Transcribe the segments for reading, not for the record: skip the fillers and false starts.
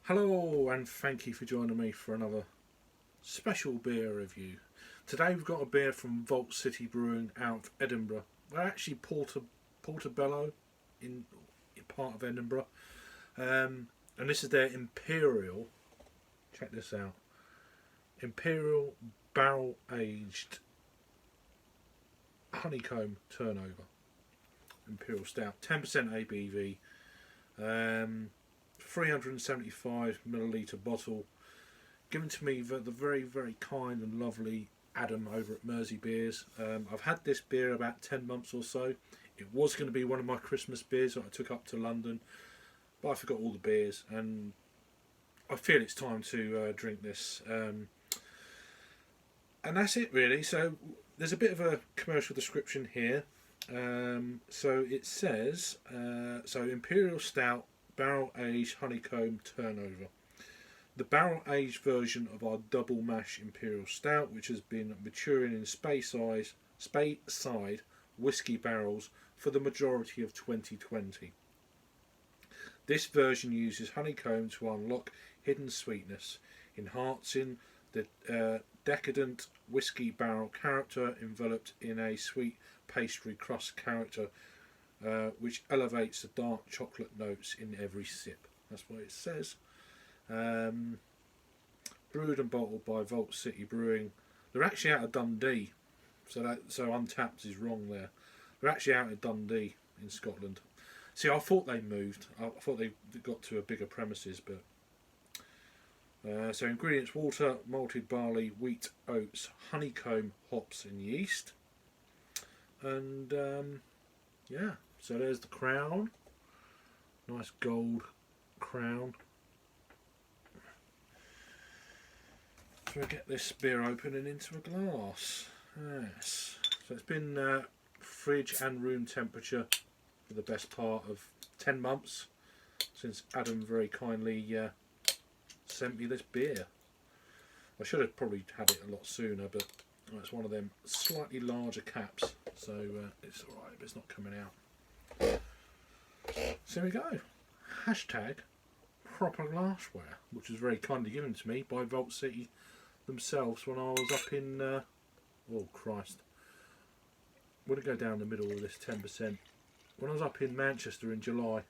Hello and thank you for joining me for another special beer review. Today we've got a beer from Vault City Brewing out of Edinburgh. They're actually Portobello in part of Edinburgh. And this is their Imperial, check this out, Imperial Barrel Aged Honeycomb Turnover. Imperial Stout, 10% ABV. 375ml bottle, given to me the very kind and lovely Adam over at MerseyBeers. I've had this beer about 10 months or so. It was going to be one of my Christmas beers that I took up to London, but I forgot all the beers and I feel it's time to drink this. And that's it really. So there's a bit of a commercial description here. So it says, Imperial Stout Barrel Aged Honeycomb Turnover. The barrel aged version of our double mash Imperial Stout, which has been maturing in Speyside whisky barrels for the majority of 2020. This version uses honeycomb to unlock hidden sweetness, enhancing the decadent whisky barrel character enveloped in a sweet pastry crust character, which elevates the dark chocolate notes in every sip. That's what it says. Brewed and bottled by Vault City Brewing. They're actually out of Dundee, so Untapped is wrong there. They're actually out of Dundee in Scotland. See, I thought they moved. I thought they got to a bigger premises, but so ingredients: water, malted barley, wheat, oats, honeycomb, hops, and yeast. And yeah. So there's the crown, nice gold crown. So we get this beer open and into a glass. Yes. So it's been fridge and room temperature for the best part of 10 months since Adam very kindly sent me this beer. I should have probably had it a lot sooner, but it's one of them slightly larger caps, so it's alright, but it's not coming out. So here we go. Hashtag proper glassware, which was very kindly given to me by Vault City themselves when I was up in oh Christ, I'm going to go down the middle of this 10%. When I was up in Manchester in July,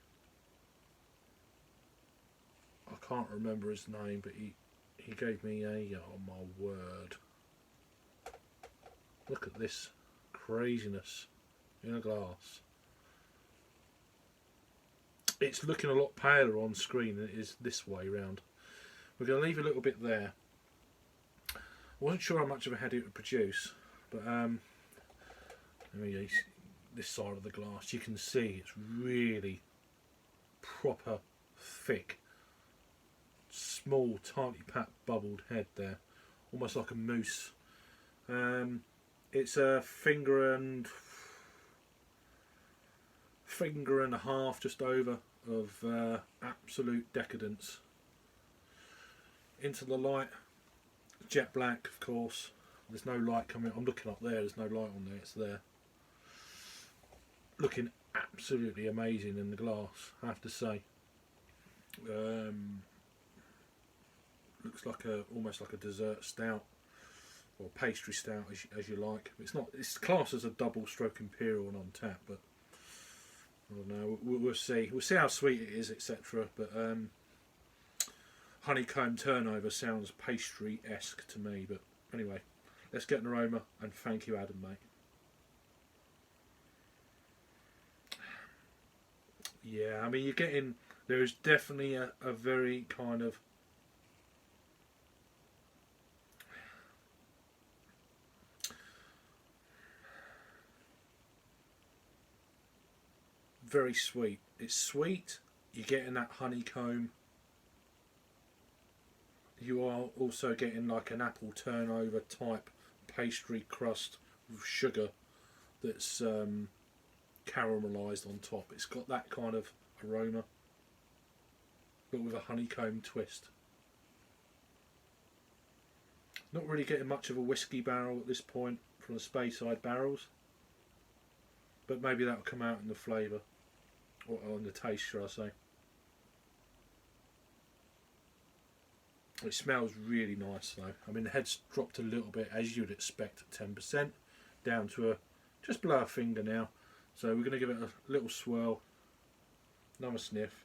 I can't remember his name, but he gave me a, oh my word, look at this craziness in a glass. It's looking a lot paler on screen than it is this way round. We're going to leave a little bit there. I wasn't sure how much of a head it would produce, but this side of the glass, you can see it's really proper thick, small, tightly packed, bubbled head there, almost like a mousse. It's a finger and a half, just over, of absolute decadence. Into the light, jet black, of course. There's no light coming. I'm looking up there. There's no light on there. It's there. Looking absolutely amazing in the glass, I have to say. Looks like almost like a dessert stout or pastry stout, as you like. It's not. It's classed as a double stroke imperial and on tap, but I don't know. We'll see. We'll see how sweet it is, etc. But honeycomb turnover sounds pastry-esque to me. But anyway, let's get an aroma, and thank you, Adam, mate. Yeah, I mean, you're getting. There is definitely a very kind of very sweet. It's sweet. You're getting that honeycomb. You are also getting like an apple turnover type pastry crust with sugar that's caramelised on top. It's got that kind of aroma, but with a honeycomb twist. Not really getting much of a whiskey barrel at this point from the Speyside barrels, but maybe that'll come out in the flavour, or on the taste, should I say. It smells really nice though. I mean, the head's dropped a little bit, as you'd expect at 10%, down to just below a finger now. So we're going to give it a little swirl, another sniff.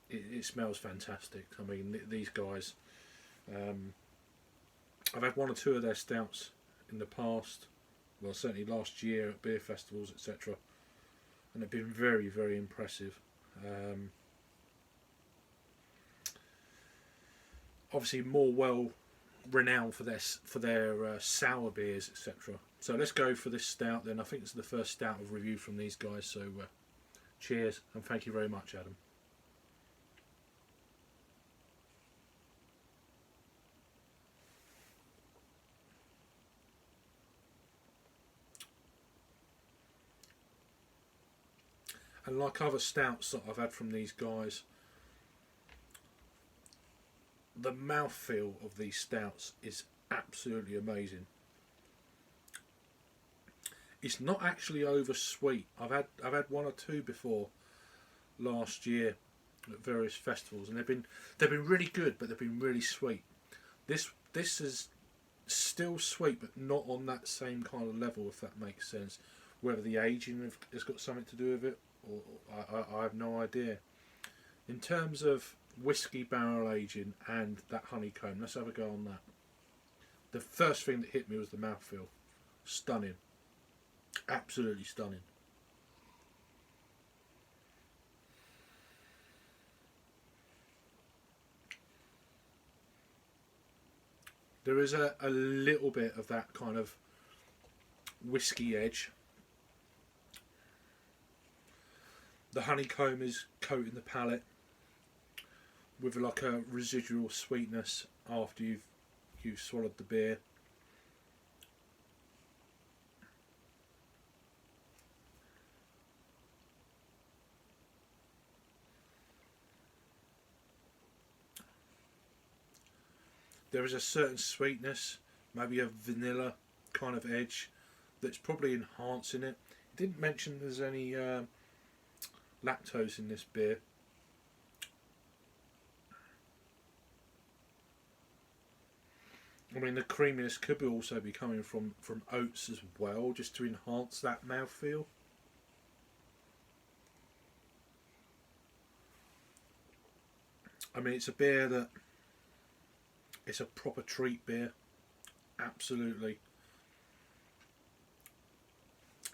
It smells fantastic. I mean, these guys, I've had one or two of their stouts in the past, well certainly last year at beer festivals, etc. And they've been very, very impressive. Obviously more well renowned for their sour beers, etc. So let's go for this stout then. I think it's the first stout I've reviewed from these guys, so cheers and thank you very much, Adam. And like other stouts that I've had from these guys, the mouthfeel of these stouts is absolutely amazing. It's not actually over sweet. I've had one or two before last year at various festivals, and they've been really good, but they've been really sweet. This is still sweet, but not on that same kind of level, if that makes sense. Whether the aging has got something to do with it, or I have no idea. In terms of whiskey barrel aging and that honeycomb, let's have a go on that. The first thing that hit me was the mouthfeel. Stunning. Absolutely stunning. There is a little bit of that kind of whiskey edge. The honeycomb is coating the palate with like a residual sweetness after you've swallowed the beer. There is a certain sweetness, maybe a vanilla kind of edge that's probably enhancing it. It didn't mention there's any lactose in this beer. I mean, the creaminess could also be coming from oats as well, just to enhance that mouthfeel. I mean, it's a beer that it's a proper treat beer, absolutely.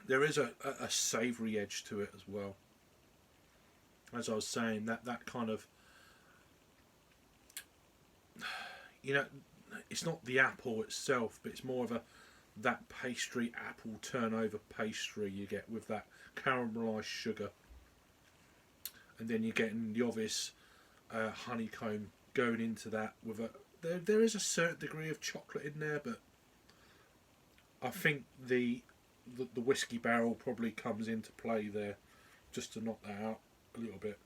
There is a savoury edge to it as well. As I was saying, that kind of, you know, it's not the apple itself, but it's more of that pastry, apple turnover pastry you get with that caramelised sugar, and then you're getting the obvious honeycomb going into that with a. There is a certain degree of chocolate in there, but I think the whiskey barrel probably comes into play there, just to knock that out a little bit.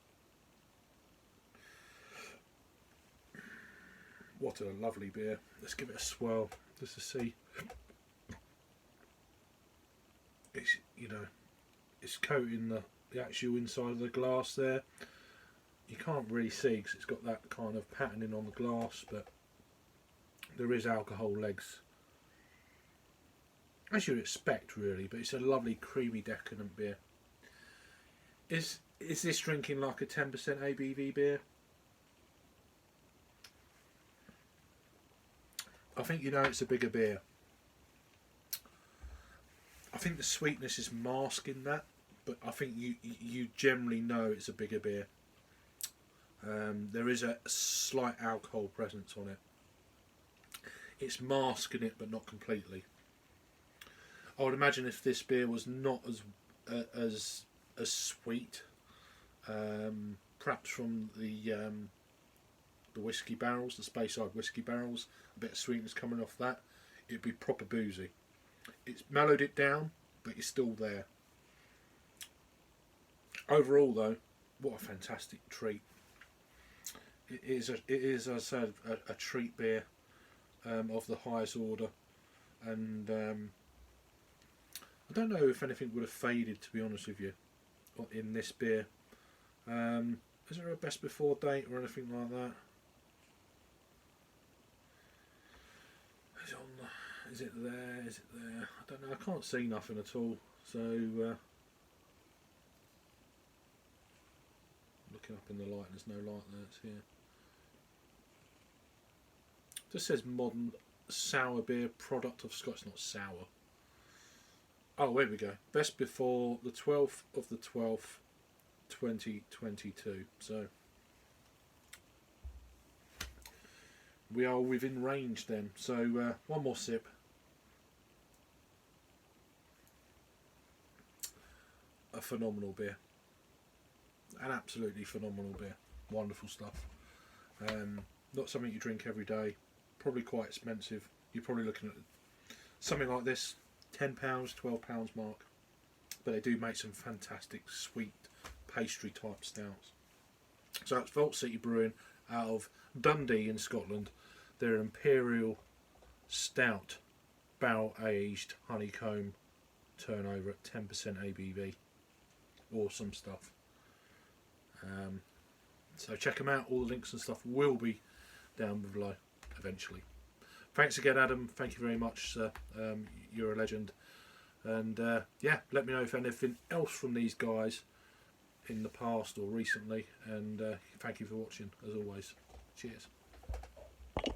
What a lovely beer. Let's give it a swirl just to see. It's, you know, it's coating the actual inside of the glass there. You can't really see because it's got that kind of patterning on the glass, but there is alcohol legs, as you'd expect really, but it's a lovely creamy decadent beer. Is this drinking like a 10% ABV beer? I think you know it's a bigger beer. I think the sweetness is masking that, but I think you generally know it's a bigger beer. There is a slight alcohol presence on it. It's masking it, but not completely. I would imagine if this beer was not as sweet, perhaps from the whiskey barrels, the Speyside whiskey barrels, a bit of sweetness coming off that, it'd be proper boozy. It's mellowed it down, but it's still there. Overall, though, what a fantastic treat! It is, as I said, a treat beer. Of the highest order, and I don't know if anything would have faded, to be honest with you, in this beer. Is there a best before date or anything like that? Is it there? Is it there? I don't know. I can't see nothing at all. So looking up in the light, there's no light there. It's here. Just says modern sour beer product of Scotch. Not sour. Oh, here we go. Best before the 12th of the 12th, 2022. So we are within range then. So one more sip. A phenomenal beer. An absolutely phenomenal beer. Wonderful stuff. Not something you drink every day. Probably quite expensive. You're probably looking at something like this, £10, £12 mark. But they do make some fantastic sweet pastry type stouts. So that's Vault City Brewing out of Dundee in Scotland. They're an Imperial Stout, barrel aged honeycomb, turnover at 10% ABV. Awesome stuff. So check them out. All the links and stuff will be down below eventually. Thanks again, Adam. Thank you very much, sir. You're a legend. And yeah, let me know if anything else from these guys in the past or recently. And thank you for watching, as always. Cheers.